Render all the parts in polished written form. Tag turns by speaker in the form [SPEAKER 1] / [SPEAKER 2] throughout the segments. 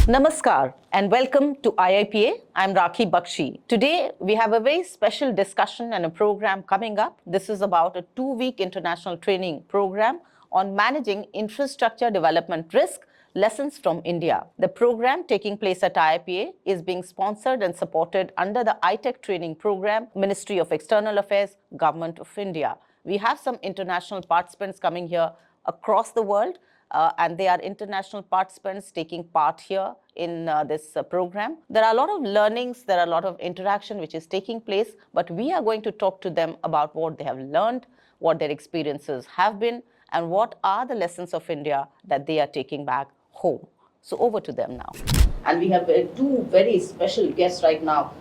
[SPEAKER 1] Namaskar and welcome to IIPA. I'm Rakhi Bakshi. Today we have a very special discussion and a program coming up. This is about a 2-week international training program on managing infrastructure development risk, lessons from India. The program taking place at IIPA is being sponsored and supported under the ITEC training program, Ministry of External Affairs, Government of India. We have some international participants coming here across the world. And they are international participants taking part here in this program. There are a lot of learnings, there are a lot of interaction which is taking place, but we are going to talk to them about what they have learned, what their experiences have been, and what are the lessons of India that they are taking back home. So over to them now. And we have two very special guests right now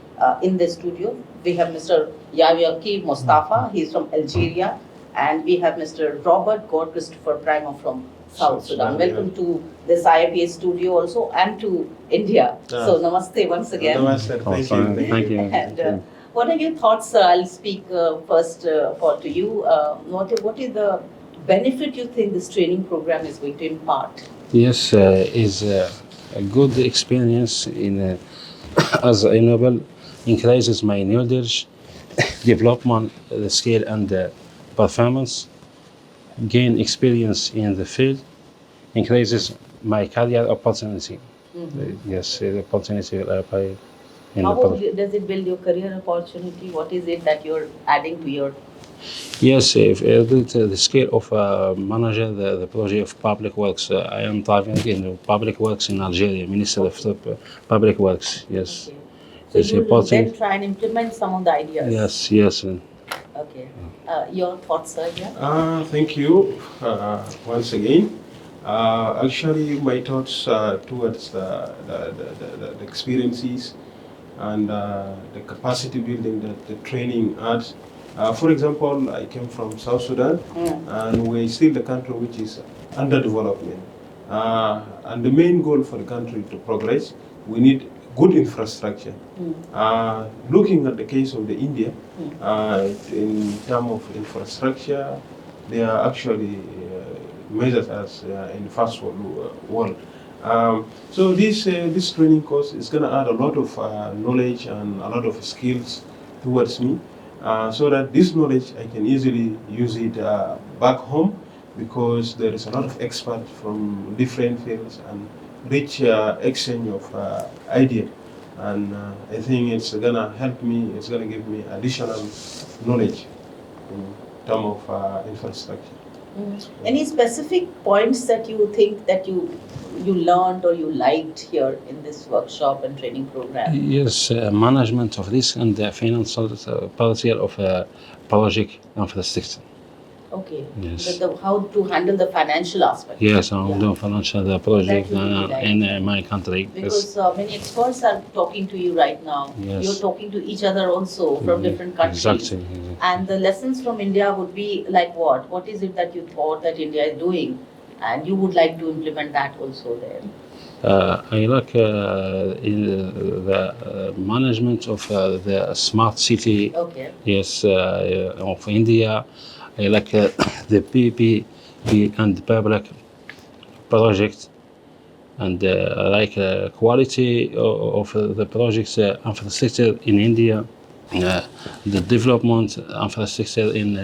[SPEAKER 1] in the studio. We have Mr. Yahiaoui Mostapha, he's from Algeria, and we have Mr. Robert Gore Christopher Primer from South Sudan. Welcome to this IIPA studio also and to India. So namaste once again.
[SPEAKER 2] Namaste. Thank you.
[SPEAKER 1] And what are your thoughts? I'll speak first to you. What is the benefit you think this training program is going to impart?
[SPEAKER 2] Yes, is a good experience in as enable increases my knowledge, development, the skill and the performance, gain experience in the field, increases my career opportunity. Yes, the opportunity will apply.
[SPEAKER 1] How does it build your career opportunity? What is it that you're adding to your?
[SPEAKER 2] Yes, if the scale of manager the project of public works, I am driving in public works in Algeria, Minister of Public Works. Yes.
[SPEAKER 1] Okay. So
[SPEAKER 2] it's
[SPEAKER 1] you will
[SPEAKER 2] important.
[SPEAKER 1] then try and implement some of the ideas.
[SPEAKER 2] Yes.
[SPEAKER 1] Okay. Your thoughts, sir? Yeah.
[SPEAKER 3] Thank you once again. Actually, my thoughts towards the experiences and the capacity building that the training adds. For example, I came from South Sudan, and we're still the country which is under development. And the main goal for the country to progress, we need good infrastructure. Looking at the case of the India, in terms of infrastructure, they are actually measured as in the first world. So this training course is going to add a lot of knowledge and a lot of skills towards me, so that this knowledge I can easily use it back home, because there is a lot of experts from different fields and rich exchange of ideas. And I think it's going to help me, it's going to give me additional knowledge in terms of infrastructure.
[SPEAKER 1] Any specific points that you think that you learned or you liked here in this workshop and training program?
[SPEAKER 2] Yes, management of risk and the financial policy of project infrastructure.
[SPEAKER 1] Okay.
[SPEAKER 2] Yes.
[SPEAKER 1] How to handle the financial aspect.
[SPEAKER 2] Yes, I'm doing financial project in my country.
[SPEAKER 1] Because many experts are talking to you right now.
[SPEAKER 2] Yes.
[SPEAKER 1] You're talking to each other also from different countries.
[SPEAKER 2] Exactly.
[SPEAKER 1] And the lessons from India would be like what? What is it that you thought that India is doing, and you would like to implement that also there?
[SPEAKER 2] I like in the management of the smart city.
[SPEAKER 1] Okay.
[SPEAKER 2] Yes, of India. I like the PPP and public project, and I like quality of the projects infrastructure in India. The development infrastructure in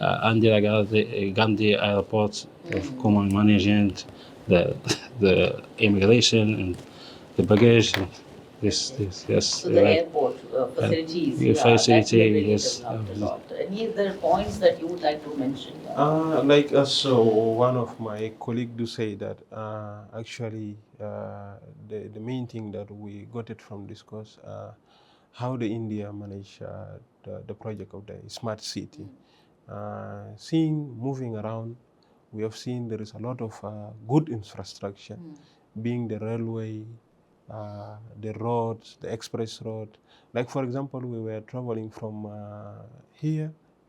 [SPEAKER 2] Indira Gandhi Airport, of common management, the immigration and the baggage. Yes.
[SPEAKER 1] So the airport facilities,
[SPEAKER 2] yes.
[SPEAKER 1] Developed a lot. Any other points that you would like to mention?
[SPEAKER 3] Like us, one of my colleagues do say that actually the main thing that we got it from this course, how the India manage the project of the smart city. Seeing moving around, we have seen there is a lot of good infrastructure, being the railway, the roads, the express road. Like for example, we were traveling from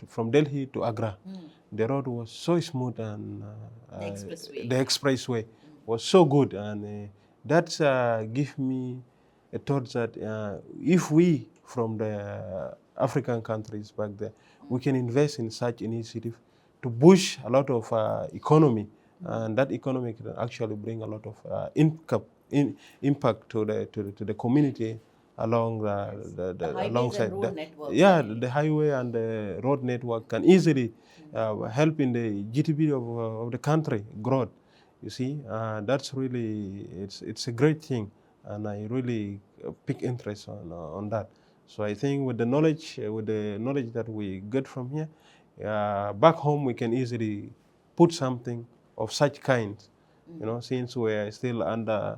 [SPEAKER 3] from Delhi to Agra. The road was so smooth, and the expressway was so good, and that gave me a thought that if we from the African countries back there, we can invest in such initiative to push a lot of economy and that economy can actually bring a lot of impact to the community along
[SPEAKER 1] The highways
[SPEAKER 3] alongside
[SPEAKER 1] and road networks, I
[SPEAKER 3] yeah,
[SPEAKER 1] believe.
[SPEAKER 3] the highway and the road network can easily help in the GDP of the country growth. You see, that's really it's a great thing, and I really pick interest on that. So I think with the knowledge that we get from here, back home we can easily put something of such kind. You know, since we're still under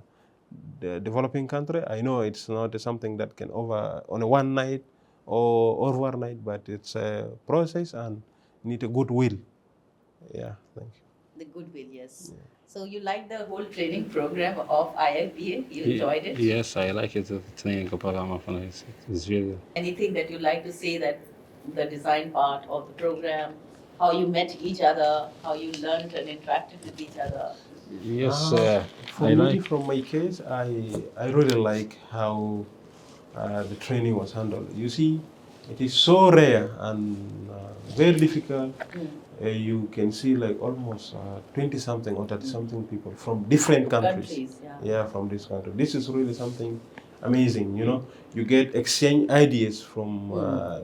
[SPEAKER 3] the developing country, I know it's not something that can over on a one night or overnight, but it's a process and need a good will. Yeah, thank you.
[SPEAKER 1] The goodwill, yes. So you like the whole training program of IIPA? You enjoyed it?
[SPEAKER 2] Yes, I like it. The training program of it's very.
[SPEAKER 1] Anything that you like to say that the design part of the program, how you met each other, how you learned and interacted with each other?
[SPEAKER 2] Yes,
[SPEAKER 3] For
[SPEAKER 2] I
[SPEAKER 3] me,
[SPEAKER 2] like.
[SPEAKER 3] from my case, I really like how the training was handled. You see, it is so rare and very difficult. You can see like almost 20 something or 30 something people from different countries. Yeah, from this country. This is really something amazing. You know, you get exchange ideas from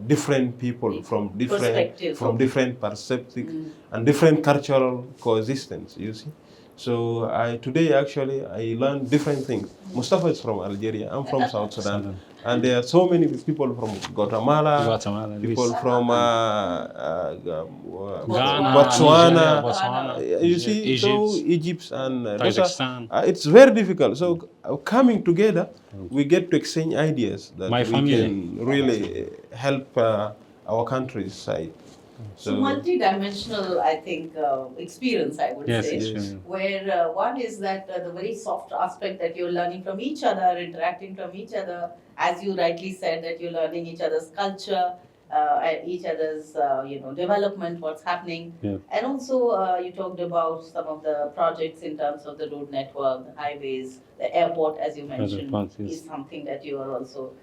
[SPEAKER 3] different people, from different perspectives and different cultural coexistence. You see. So today actually I learned different things. Mostapha is from Algeria. I'm from South Sudan, and there are so many people from Guatemala, people from Botswana. You see, so Egypt and
[SPEAKER 2] Kazakhstan.
[SPEAKER 3] it's very difficult. So coming together, we get to exchange ideas that
[SPEAKER 2] My
[SPEAKER 3] we
[SPEAKER 2] family.
[SPEAKER 3] can really help our country's side.
[SPEAKER 1] So multi-dimensional, I think, experience, I would
[SPEAKER 2] Yes,
[SPEAKER 1] say,
[SPEAKER 2] experience.
[SPEAKER 1] where one is that the very soft aspect that you're learning from each other, interacting from each other, as you rightly said, that you're learning each other's culture, and each other's development, what's happening,
[SPEAKER 2] Yeah.
[SPEAKER 1] and also you talked about some of the projects in terms of the road network, the highways, the airport, as you mentioned, is something that you are also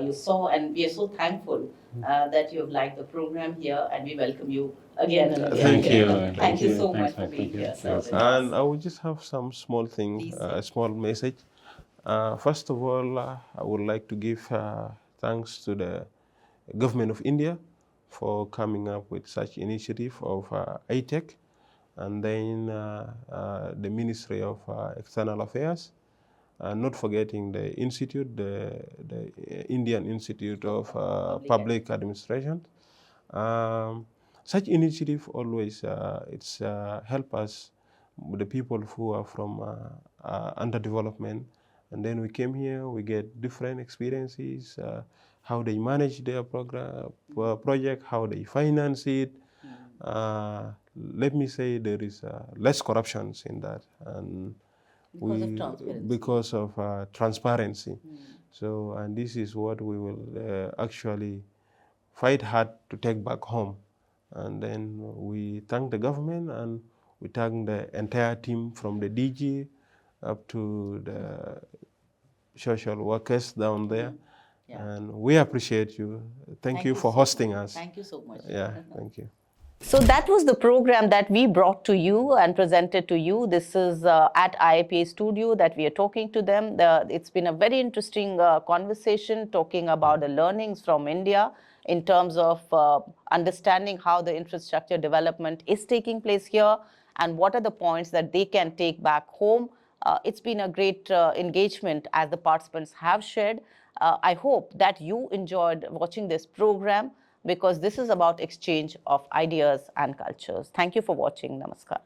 [SPEAKER 1] you saw, and we are so thankful that you have liked the program here, and we welcome you again and again.
[SPEAKER 3] Thank you.
[SPEAKER 1] Thank you so
[SPEAKER 2] Thanks,
[SPEAKER 1] much for being here.
[SPEAKER 2] Thanks.
[SPEAKER 1] So
[SPEAKER 3] And I will just have some small thing,
[SPEAKER 1] Please.
[SPEAKER 3] a small message. First of all, I would like to give thanks to the government of India for coming up with such initiative of ITEC, and then the Ministry of External Affairs, not forgetting the institute, the Indian Institute of Public Administration. Such initiative always it's help us, the people who are from underdevelopment, and then we came here, we get different experiences, how they manage their program project, how they finance it. Let me say there is less corruptions in that, and because of transparency. So, and this is what we will actually fight hard to take back home. And then we thank the government, and we thank the entire team from the DG up to the social workers down there. And we appreciate you. Thank you for hosting us.
[SPEAKER 1] Thank you so much.
[SPEAKER 3] Yeah, thank you.
[SPEAKER 1] So that was the program that we brought to you and presented to you. This is at IIPA studio that we are talking to them. It's been a very interesting conversation talking about the learnings from India in terms of understanding how the infrastructure development is taking place here and what are the points that they can take back home. It's been a great engagement as the participants have shared. I hope that you enjoyed watching this program, because this is about exchange of ideas and cultures. Thank you for watching. Namaskar.